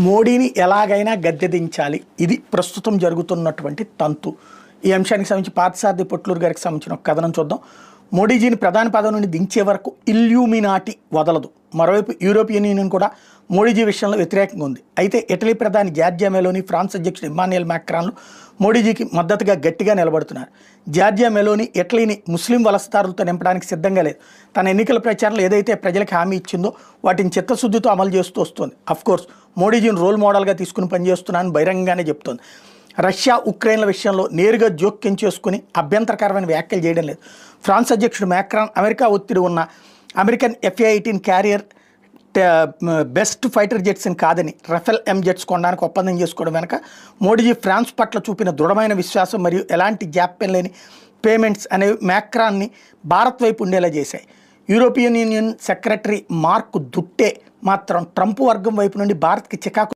మోడీని ఎలాగైనా గద్దె దించాలి, ఇది ప్రస్తుతం జరుగుతున్నటువంటి తంతు. ఈ అంశానికి సంబంధించి పార్థసారథి పొట్లూరు గారికి సంబంధించిన ఒక కథనం చూద్దాం. మోడీజీని ప్రధాని పదవి నుండి దించే వరకు ఇల్యూమినాటి వదలదు. మరోవైపు యూరోపియన్ యూనియన్ కూడా మోడీజీ విషయంలో వ్యతిరేకంగా ఉంది. అయితే ఇటలీ ప్రధాని జార్జియా మెలోని, ఫ్రాన్స్ అధ్యక్షుడు ఇమ్మాన్యుయల్ మ్యాక్రాన్లు మోడీజీకి మద్దతుగా గట్టిగా నిలబడుతున్నారు. జార్జియా మెలోని ఇటలీని ముస్లిం వలసదారులతో నింపడానికి సిద్ధంగా లేదు. తన ఎన్నికల ప్రచారంలో ఏదైతే ప్రజలకు హామీ ఇచ్చిందో వాటిని చిత్తశుద్ధితో అమలు చేస్తూ వస్తుంది. అఫ్కోర్స్ మోడీజీని రోల్ మోడల్గా తీసుకుని పనిచేస్తున్నానని బహిరంగంగానే చెప్తోంది. రష్యా ఉక్రెయిన్ల విషయంలో నేరుగా జోక్యం చేసుకుని అభ్యంతరకరమైన వ్యాఖ్యలు చేయడం లేదు. ఫ్రాన్స్ అధ్యక్షుడు మ్యాక్రాన్ అమెరికా ఒత్తిడి ఉన్న American F/A-18 carrier best fighter జెట్స్ని కాదని రఫెల్ M జెట్స్ కొనడానికి ఒప్పందం చేసుకోవడం వెనక మోడీజీ ఫ్రాన్స్ పట్ల చూపిన దృఢమైన విశ్వాసం మరియు ఎలాంటి జాప్యం లేని పేమెంట్స్ అనేవి మ్యాక్రాన్ని భారత్ వైపు ఉండేలా చేశాయి. యూరోపియన్ యూనియన్ సెక్రటరీ మార్క్ దుట్టే మాత్రం ట్రంప్ వర్గం వైపు నుండి భారత్కి చికాకు